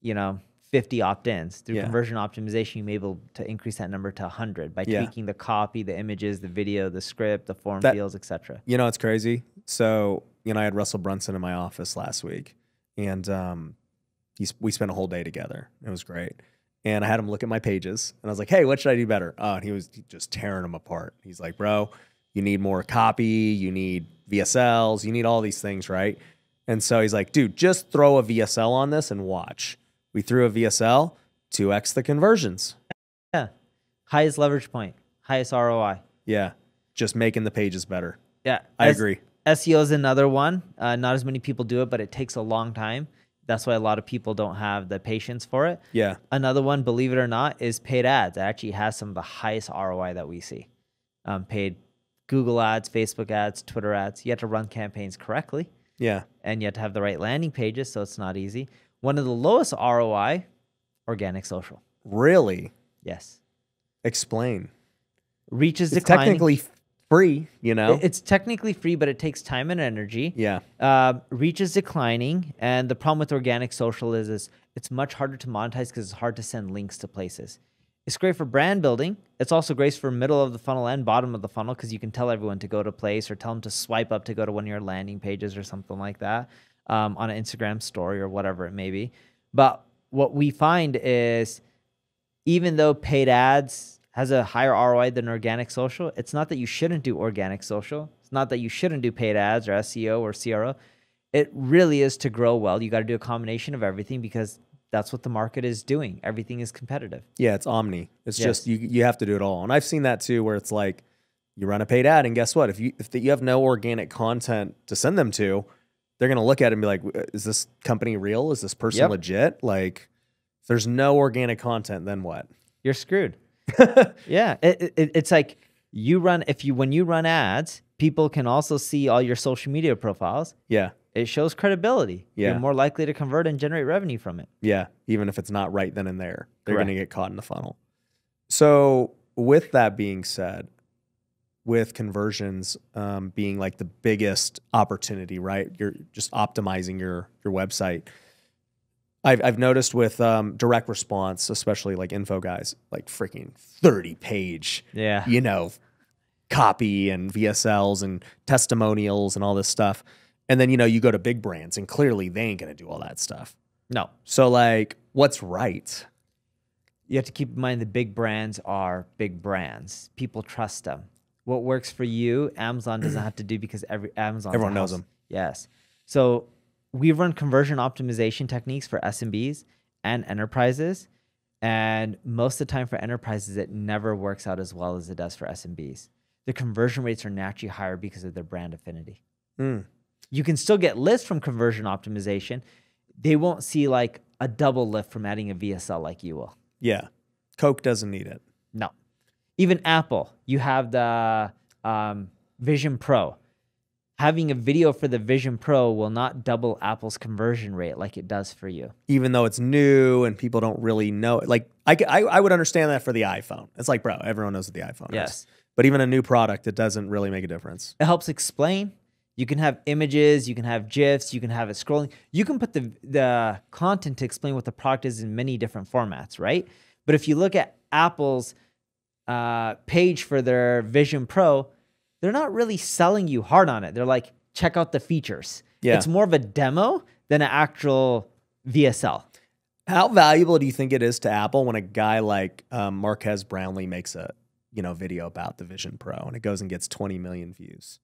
50 opt-ins. Through Yeah. conversion optimization, you may be able to increase that number to 100 by Yeah. tweaking the copy, the images, the video, the script, the form That- fields, etc. It's crazy. So, I had Russell Brunson in my office last week, and we spent a whole day together. It was great. And I had him look at my pages, and I was like, hey, what should I do better? And he was just tearing them apart. He's like, bro, you need more copy, you need VSLs, you need all these things, right? And so he's like, dude, just throw a VSL on this and watch. We threw a VSL, 2x the conversions. Yeah. Highest leverage point, highest ROI. Yeah. Just making the pages better. Yeah. I agree. SEO is another one. Not as many people do it, but it takes a long time. That's why a lot of people don't have the patience for it. Yeah. Another one, believe it or not, is paid ads. It actually has some of the highest ROI that we see. Paid Google ads, Facebook ads, Twitter ads. You have to run campaigns correctly. Yeah. And you have to have the right landing pages, so it's not easy. One of the lowest ROI, organic social. Really? Yes. Explain. Reach is It's declining. technically free, It's technically free, but it takes time and energy. Yeah. Reach is declining, and the problem with organic social is it's much harder to monetize because it's hard to send links to places. It's great for brand building. It's also great for middle of the funnel and bottom of the funnel because you can tell everyone to go to a place or tell them to swipe up to go to one of your landing pages or something like that on an Instagram story or whatever it may be. But what we find is even though paid ads has a higher ROI than organic social, it's not that you shouldn't do organic social. It's not that you shouldn't do paid ads or SEO or CRO. It really is to grow well. You got to do a combination of everything because that's what the market is doing. Everything is competitive. Yeah, it's omni. It's Yes. just you have to do it all. And I've seen that too, where it's like you run a paid ad, and guess what? If you have no organic content to send them to, they're gonna look at it and be like, "Is this company real? Is this person Yep. legit?" Like, if there's no organic content, then what? You're screwed. Yeah, it's like when you run ads, people can also see all your social media profiles. Yeah, It shows credibility. Yeah. You're more likely to convert and generate revenue from it. yeah. Even if it's not right then and there, they're Correct. gonna get caught in the funnel. So, with that being said, with conversions being like the biggest opportunity, right? You're just optimizing your website. I've noticed with direct response, especially like info guys, like freaking 30-page, Yeah. Copy and VSLs and testimonials and all this stuff. And then, you go to big brands and clearly they ain't going to do all that stuff. No. So like, what's right? You have to keep in mind the big brands are big brands. People trust them. What works for you, Amazon doesn't have to do because everyone knows them. Yes. So we run conversion optimization techniques for SMBs and enterprises. And most of the time for enterprises, it never works out as well as it does for SMBs. The conversion rates are naturally higher because of their brand affinity. You can still get lifts from conversion optimization. They won't see like a double lift from adding a VSL like you will. Yeah. Coke doesn't need it. No. Even Apple, you have the Vision Pro. Having a video for the Vision Pro will not double Apple's conversion rate like it does for you. Even though it's new and people don't really know it. Like, I would understand that for the iPhone. It's like, bro, everyone knows what the iPhone is. But even a new product, it doesn't really make a difference. It helps explain. You can have images, you can have GIFs, you can have it scrolling. You can put the content to explain what the product is in many different formats, right? But if you look at Apple's page for their Vision Pro, they're not really selling you hard on it. They're like, check out the features. Yeah. It's more of a demo than an actual VSL. How valuable do you think it is to Apple when a guy like Marquez Brownlee makes a video about the Vision Pro and it goes and gets 20 million views?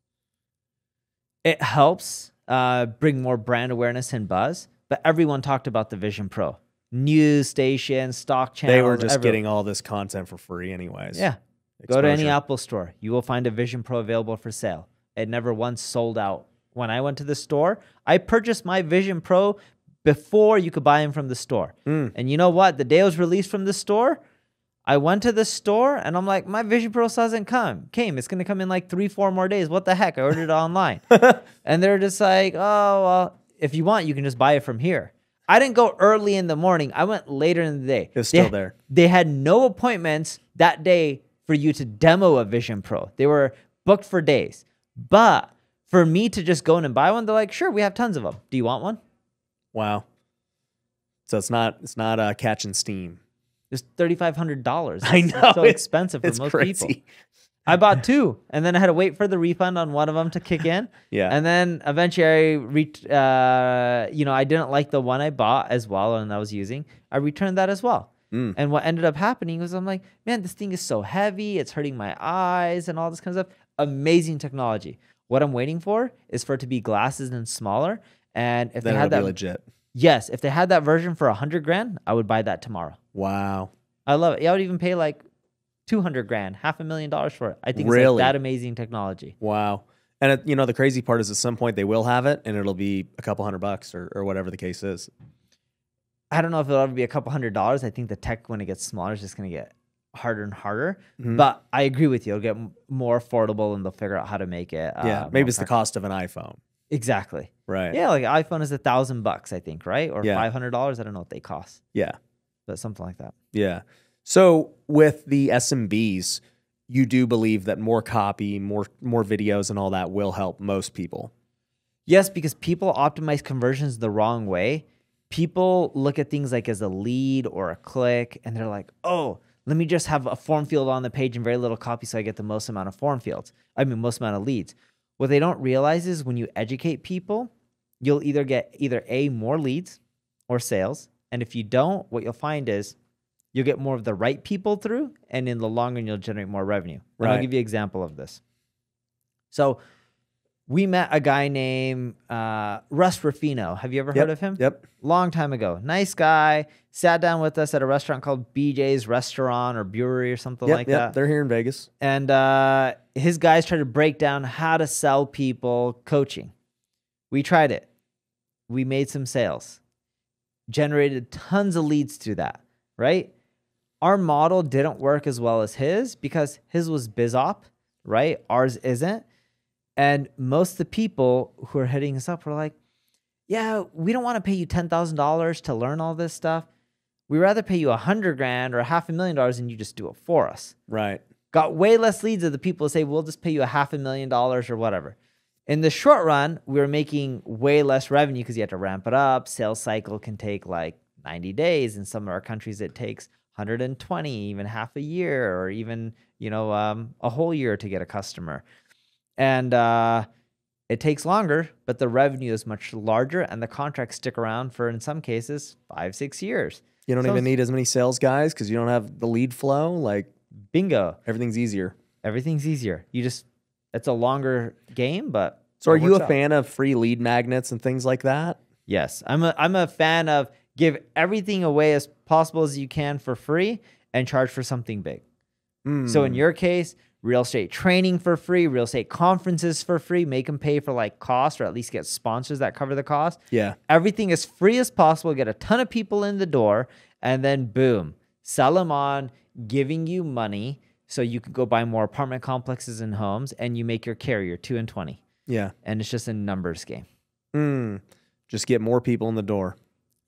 It helps bring more brand awareness and buzz, but everyone talked about the Vision Pro. News stations, stock channels. They were just getting all this content for free anyways. Yeah. Go to any Apple store. You will find a Vision Pro available for sale. It never once sold out. When I went to the store, I purchased my Vision Pro before you could buy them from the store. And you know what? The day it was released from the store, I went to the store and I'm like, my Vision Pro hasn't came. It's going to come in like 3-4 more days. What the heck? I ordered it online. And they're just like, oh, well, if you want, you can just buy it from here. I didn't go early in the morning. I went later in the day. It was still there. They had no appointments that day for you to demo a Vision Pro. They were booked for days. But for me to just go in and buy one, they're like, sure, we have tons of them. Do you want one? Wow. So it's not catching steam. It's $3,500. I know. It's so expensive for It's most crazy. people. I bought 2, and then I had to wait for the refund on one of them to kick in. Yeah. And then eventually I didn't like the one I bought as well and I was using. I returned that as well. And what ended up happening was I'm like, man, this thing is so heavy. It's hurting my eyes and all this kind of stuff. Amazing technology. What I'm waiting for is for it to be glasses and smaller. And if Then they had it'll that, be legit. yes, if they had that version for $100,000, I would buy that tomorrow. Wow. I love it. Yeah, I would even pay like $200,000, $500,000 for it. I think it's Really? like that amazing technology. Wow. And the crazy part is at some point they will have it and it'll be a couple $100 or whatever the case is. I don't know if it'll ever be a couple $100. I think the tech, when it gets smaller, is just going to get harder and harder. But I agree with you. It'll get more affordable and they'll figure out how to make it. Maybe it's the cost of an iPhone. Exactly. Right. Yeah, like iPhone is $1,000, I think, right? Or Yeah. $500. I don't know what they cost, Yeah. but something like that. Yeah. So with the SMBs, you do believe that more copy, more videos and all that will help most people. Yes, because people optimize conversions the wrong way. People look at things like as a lead or a click, and they're like, oh, let me just have a form field on the page and very little copy so I get the most amount of most amount of leads. What they don't realize is when you educate people, you'll either get more leads or sales. And if you don't, what you'll find is you'll get more of the right people through, and in the long run, you'll generate more revenue. And I'll give you an example of this. So we met a guy named Russ Ruffino. Have you ever heard of him? Yep. Long time ago. Nice guy. Sat down with us at a restaurant called BJ's Restaurant or Brewery or something like that. They're here in Vegas. And his guys tried to break down how to sell people coaching. We tried it. We made some sales. Generated tons of leads through that, right? Our model didn't work as well as his because his was biz op, right? Ours isn't. And most of the people who are hitting us up were like, yeah, we don't want to pay you $10,000 to learn all this stuff. We'd rather pay you $100,000 or $500,000 and you just do it for us. Right. Got way less leads of the people who say, we'll just pay you $500,000 or whatever. In the short run, we were making way less revenue because you have to ramp it up. Sales cycle can take like 90 days. In some of our countries, it takes 120, even half a year, or even, a whole year to get a customer. And it takes longer, but the revenue is much larger and the contracts stick around for, in some cases, 5-6 years. You don't even need as many sales guys because you don't have the lead flow. Like, bingo. everything's easier. Everything's easier. It's a longer game, but. So are you a fan of free lead magnets and things like that? Yes. I'm a fan of give everything away as possible as you can for free and charge for something big. So in your case, real estate training for free, real estate conferences for free, make them pay for like cost or at least get sponsors that cover the cost. Yeah. Everything as free as possible, get a ton of people in the door, and then boom, sell them on giving you money so you can go buy more apartment complexes and homes, and you make your carrier 2 and 20. Yeah. And it's just a numbers game. Just get more people in the door.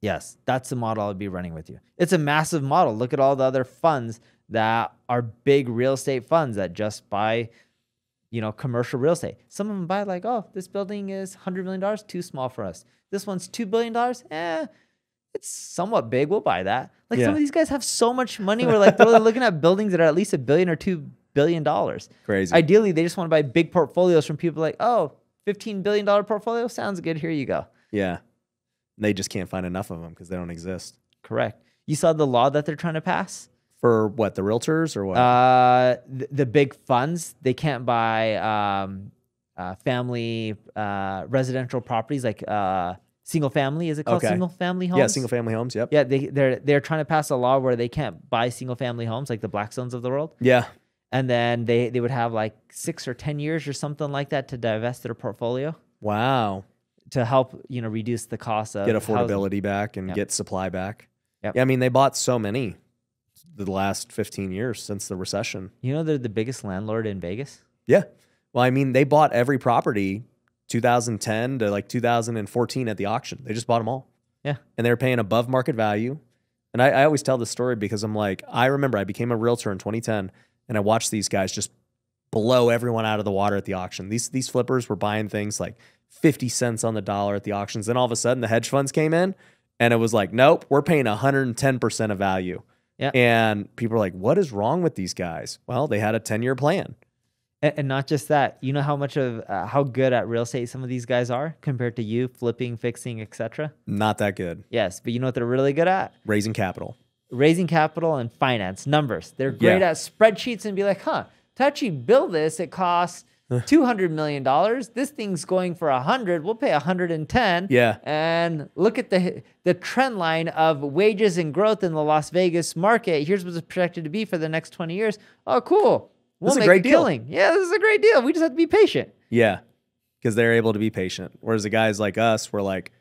Yes, that's the model I'd be running with you. It's a massive model. Look at all the other funds that are big real estate funds that just buy, commercial real estate. Some of them buy like, oh, this building is $100 million, too small for us. This one's $2 billion. It's somewhat big. We'll buy that. Like some of these guys have so much money. We're like, they're looking at buildings that are at least $1 billion or $2 billion. Crazy. Ideally, they just want to buy big portfolios from people like, oh, $15 billion portfolio sounds good. Here you go. Yeah. They just can't find enough of them because they don't exist. Correct. You saw the law that they're trying to pass? For what, the realtors or what? The big funds, they can't buy family residential properties like single family. Is it called single family homes? Yeah, single family homes. Yep. Yeah, they're trying to pass a law where they can't buy single family homes like the Blackstones of the world. Yeah. And then they would have like 6 or 10 years or something like that to divest their portfolio. Wow. To help reduce the cost of get affordability housing. Back and get supply back. Yep. Yeah, I mean they bought so many the last 15 years since the recession. They're the biggest landlord in Vegas. Yeah. Well, I mean they bought every property 2010 to like 2014 at the auction. They just bought them all. Yeah. And they were paying above market value. And I always tell this story because I'm like, I remember I became a realtor in 2010 and I watched these guys just blow everyone out of the water at the auction. These flippers were buying things like 50 cents on the dollar at the auctions. Then all of a sudden the hedge funds came in And it was like, nope, we're paying 110% of value. Yeah. And people are like, what is wrong with these guys? Well, they had a 10-year plan. And not just that, you know how much of how good at real estate some of these guys are compared to you, flipping, fixing, etc. Not that good. Yes, but you know what they're really good at? Raising capital. Raising capital and finance, numbers. They're great at spreadsheets and be like, to actually build this, it costs $200 million. This thing's going for 100. We'll pay 110. Yeah. And look at the trend line of wages and growth in the Las Vegas market. Here's what's projected to be for the next 20 years. Oh, cool. We'll make a killing. Yeah, this is a great deal. We just have to be patient. Yeah, because they're able to be patient. Whereas the guys like us, we're like,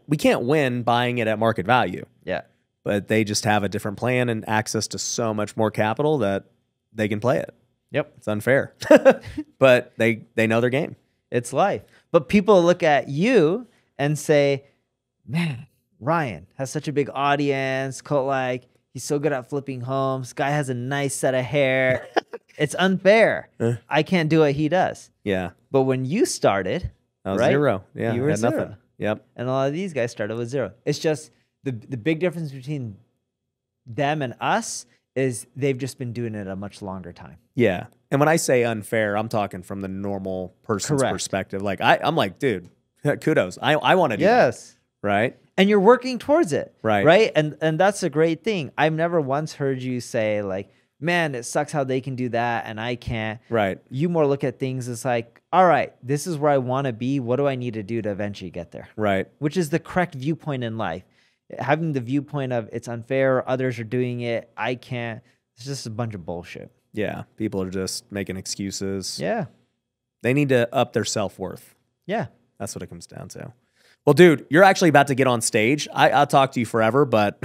we can't win buying it at market value. Yeah. But they just have a different plan and access to so much more capital that they can play it. Yep. It's unfair. But they know their game. It's life. But people look at you and say, man, Ryan has such a big audience. He's so good at flipping homes. Guy has a nice set of hair. It's unfair. I can't do what he does. Yeah. But when you started, I was zero. Yeah. You were had zero. nothing. Yep. And a lot of these guys started with zero. It's just the big difference between them and us is they've just been doing it a much longer time. Yeah. And when I say unfair, I'm talking from the normal person's perspective. Like I'm like, dude, kudos. I want to do that. Right. And you're working towards it. Right. Right. And that's a great thing. I've never once heard you say like, man, it sucks how they can do that and I can't. Right. You more look at things as like, all right, this is where I want to be. What do I need to do to eventually get there? Right. Which is the correct viewpoint in life. Having the viewpoint of it's unfair, or others are doing it, I can't. It's just a bunch of bullshit. Yeah. People are just making excuses. Yeah. They need to up their self-worth. Yeah. That's what it comes down to. Well, dude, you're actually about to get on stage. I'll talk to you forever, but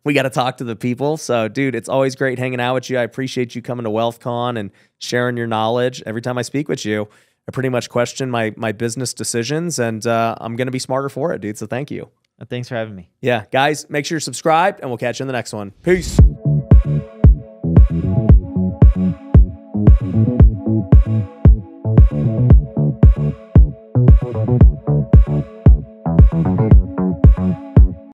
we got to talk to the people. So, dude, it's always great hanging out with you. I appreciate you coming to WealthCon and sharing your knowledge. Every time I speak with you, I pretty much question my business decisions, and I'm going to be smarter for it, dude. So thank you. Thanks for having me. Yeah, guys, make sure you're subscribed, and we'll catch you in the next one. Peace.